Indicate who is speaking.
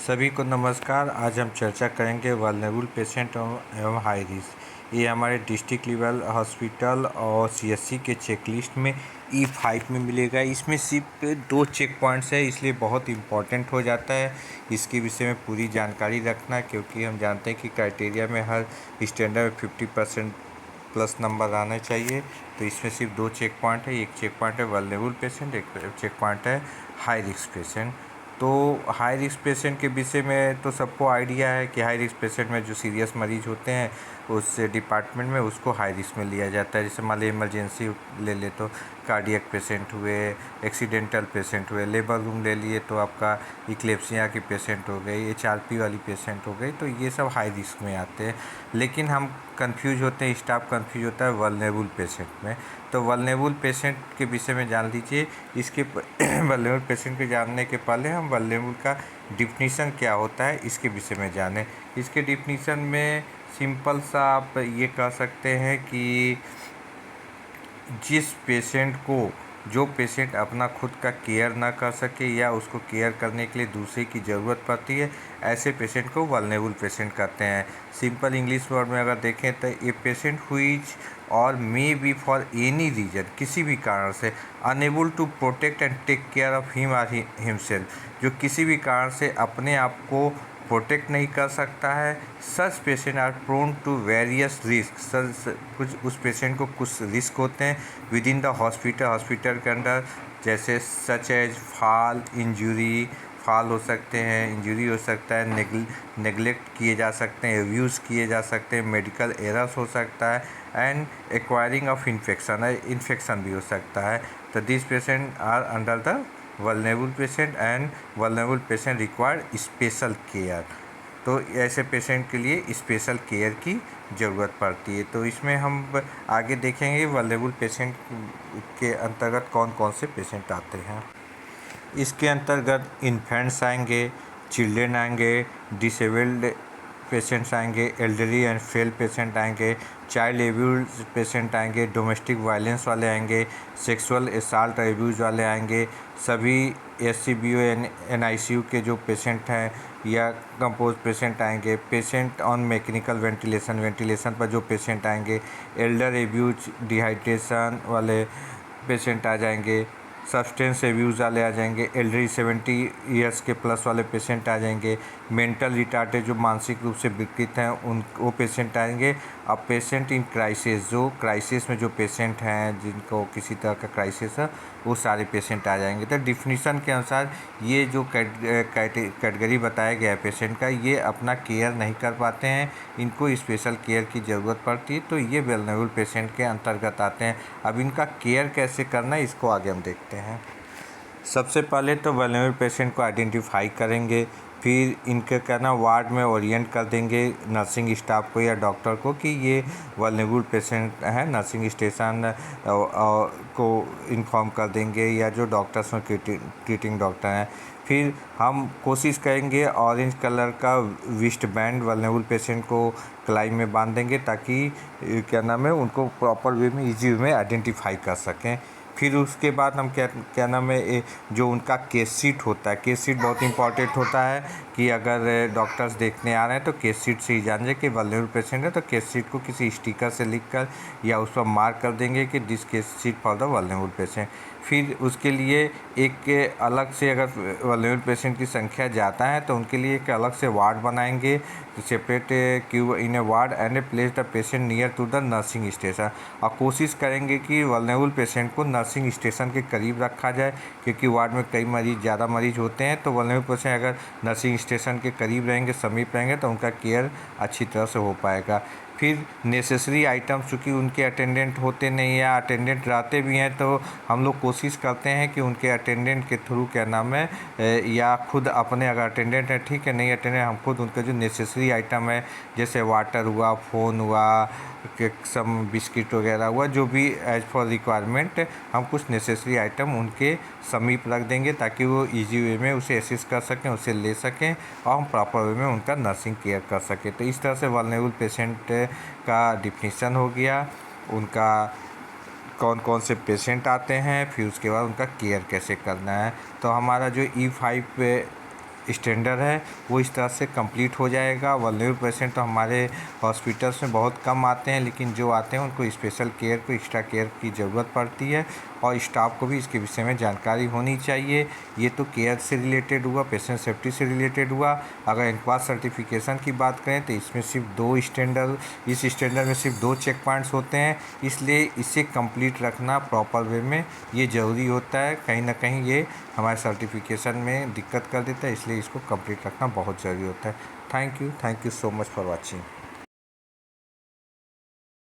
Speaker 1: सभी को नमस्कार। आज हम चर्चा करेंगे वल्नरेबल पेशेंट एवं हाई रिस्क। ये हमारे डिस्ट्रिक्ट लेवल हॉस्पिटल और सीएससी के चेकलिस्ट में E5 में मिलेगा। इसमें सिर्फ 2 चेक पॉइंट्स है, इसलिए बहुत इम्पॉर्टेंट हो जाता है इसके विषय में पूरी जानकारी रखना, क्योंकि हम जानते हैं कि क्राइटेरिया में हर स्टैंडर्ड में 50% प्लस नंबर आना चाहिए। तो इसमें सिर्फ 2 चेक पॉइंट है। एक चेक पॉइंट है वल्नरेबल पेशेंट, एक चेक पॉइंट है हाई रिस्क पेशेंट। तो हाई रिस्क पेशेंट के विषय में तो सबको आइडिया है कि हाई रिस्क पेशेंट में जो सीरियस मरीज होते हैं उस डिपार्टमेंट में उसको हाई रिस्क में लिया जाता है। जैसे मान लीजिए इमरजेंसी ले ले तो कार्डियक पेशेंट हुए, एक्सीडेंटल पेशेंट हुए, लेबर रूम ले लिए तो आपका इक्लेप्सिया की पेशेंट हो गई, HRP वाली पेशेंट हो गई, तो ये सब हाई रिस्क में आते हैं। लेकिन हम कंफ्यूज होते हैं, स्टाफ कंफ्यूज होता है वल्नरेबल पेशेंट में। तो वल्नरेबल पेशेंट के विषय में जान लीजिए। इसके वल्नरेबल पेशेंट के जानने के पहले हम वल्नरेबल का डिफिनीशन क्या होता है इसके विषय में जानें। इसके डिफिनीशन में सिंपल सा आप ये कह सकते हैं कि जो पेशेंट अपना खुद का केयर ना कर सके या उसको केयर करने के लिए दूसरे की ज़रूरत पड़ती है, ऐसे पेशेंट को वल्नरेबल पेशेंट कहते हैं। सिंपल इंग्लिश वर्ड में अगर देखें तो a patient who is or may be for any reason, किसी भी कारण से unable to protect and take care of him or himself, जो किसी भी कारण से अपने आप को प्रोटेक्ट नहीं कर सकता है। Such patient are prone to various risk, कुछ उस पेशेंट को कुछ रिस्क होते हैं विद इन द हॉस्पिटल के अंदर, जैसे सच एज फाल हो सकते हैं, इंजरी हो सकता है, नेगलेक्ट किए जा सकते हैं, अब्यूज़ किए जा सकते हैं, मेडिकल एरर्स हो सकता है, एंड एक्वायरिंग ऑफ इन्फेक्शन भी हो सकता है। तो this patient are under the vulnerable patient and vulnerable patient require special care. तो ऐसे पेशेंट के लिए स्पेशल केयर की ज़रूरत पड़ती है। तो इसमें हम आगे देखेंगे वल्नरेबल पेशेंट के अंतर्गत कौन कौन से पेशेंट आते हैं। इसके अंतर्गत इन्फेंट्स आएंगे, चिल्ड्रेन आएंगे, डिसेबल्ड पेशेंट्स आएंगे, एल्डरली एंड फेल पेशेंट आएंगे, चाइल्ड एब्यूज पेशेंट आएंगे, डोमेस्टिक वायलेंस वाले आएंगे, सेक्सुअल असॉल्ट एब्यूज़ वाले आएंगे, सभी SCBO NICU के जो पेशेंट हैं या कंपोज पेशेंट आएंगे, पेशेंट ऑन मैकेनिकल वेंटिलेशन पर जो पेशेंट आएंगे, एल्डर एब्यूज डिहाइड्रेशन वाले पेशेंट आ जाएंगे, सब्सटेंस एब्यूज़ वाले आ जाएंगे, एल्डरी 70 ईयर्स के प्लस वाले पेशेंट आ जाएंगे, मेंटल रिटार्डेड जो मानसिक रूप से विकृत हैं वो पेशेंट आएंगे। अब पेशेंट इन क्राइसिस, जो क्राइसिस में जो पेशेंट हैं जिनको किसी तरह का क्राइसिस है, वो सारे पेशेंट आ जाएंगे। तो डिफिनीशन के अनुसार ये जो कैटेगरी बताया गया है पेशेंट का, ये अपना केयर नहीं कर पाते हैं, इनको स्पेशल केयर की ज़रूरत पड़ती है, तो ये वल्नरेबल पेशेंट के अंतर्गत आते हैं। अब इनका केयर कैसे करना है इसको आगे हम देखते हैं। सबसे पहले तो वल्नरेबल पेशेंट को आइडेंटिफाई करेंगे, फिर इनके कहना वार्ड में ओरिएंट कर देंगे नर्सिंग स्टाफ को या डॉक्टर को कि ये वल्नरेबल पेशेंट है। नर्सिंग स्टेशन को इन्फॉर्म कर देंगे या जो डॉक्टर्स में ट्रीटिंग डॉक्टर हैं। फिर हम कोशिश करेंगे ऑरेंज कलर का विस्ट बैंड वल्नरेबल पेशेंट को कलाई में बांध देंगे, ताकि क्या नाम है उनको प्रॉपर वे में ईजी वे में आइडेंटिफाई कर सकें। फिर उसके बाद हम क्या नाम है जो उनका केस शीट होता है, केस शीट बहुत इंपॉर्टेंट होता है कि अगर डॉक्टर्स देखने आ रहे हैं तो केस शीट से ही जान जाए कि वल्नरेबल पेशेंट है, तो केस शीट को किसी स्टिकर से लिखकर या उस पर मार्क कर देंगे कि this case sheet for the vulnerable patient. फिर उसके लिए एक अलग से, अगर वल्नरेबल पेशेंट की संख्या ज़्यादा है तो उनके लिए एक अलग से वार्ड बनाएंगे, separate queue in a ward and a place the patient near to the nursing station. और कोशिश करेंगे कि वल्नरेबल पेशेंट को नर्सिंग स्टेशन के करीब रखा जाए, क्योंकि वार्ड में कई ज़्यादा मरीज होते हैं, तो वल्नरेबल पेशेंट अगर नर्सिंग स्टेशन के करीब रहेंगे, समीप रहेंगे, तो उनका केयर अच्छी तरह से हो पाएगा। फिर नेसेसरी आइटम्स, चूँकि उनके अटेंडेंट होते नहीं या अटेंडेंट रहते भी हैं, तो हम लोग कोशिश करते हैं कि उनके अटेंडेंट के थ्रू क्या नाम है या खुद अपने, अगर अटेंडेंट है ठीक है, नहीं अटेंडेंट हम खुद उनका जो नेसेसरी आइटम है, जैसे वाटर हुआ, फ़ोन हुआ, सम बिस्किट वगैरह हुआ, जो भी एज फॉर रिक्वायरमेंट हम कुछ नेसेसरी आइटम उनके समीप रख देंगे, ताकि वो इजी वे में उसे असिस्ट कर सकें, उसे ले सकें और हम प्रॉपर वे में उनका नर्सिंग केयर कर सकें। तो इस तरह से वल्नरेबल पेशेंट का डिफिनीशन हो गया, उनका कौन कौन से पेशेंट आते हैं, फिर उसके बाद उनका केयर कैसे करना है। तो हमारा जो E5 स्टैंडर्ड है वो इस तरह से कंप्लीट हो जाएगा। वल्नरेबल पेशेंट तो हमारे हॉस्पिटल्स में बहुत कम आते हैं, लेकिन जो आते हैं उनको स्पेशल केयर को एक्स्ट्रा केयर की ज़रूरत पड़ती है और स्टाफ को भी इसके विषय में जानकारी होनी चाहिए। ये तो केयर से रिलेटेड हुआ, पेशेंट सेफ्टी से रिलेटेड हुआ। अगर एनक्वास सर्टिफिकेशन की बात करें तो इसमें सिर्फ 2 स्टैंडर्ड, इस स्टैंडर्ड में सिर्फ 2 चेक पॉइंट्स होते हैं, इसलिए इसे कंप्लीट रखना प्रॉपर वे में ये ज़रूरी होता है। कहीं ना कहीं ये हमारे सर्टिफिकेशन में दिक्कत कर देता है, इसलिए इसको कंप्लीट रखना बहुत ज़रूरी होता है। Thank you so much for watching.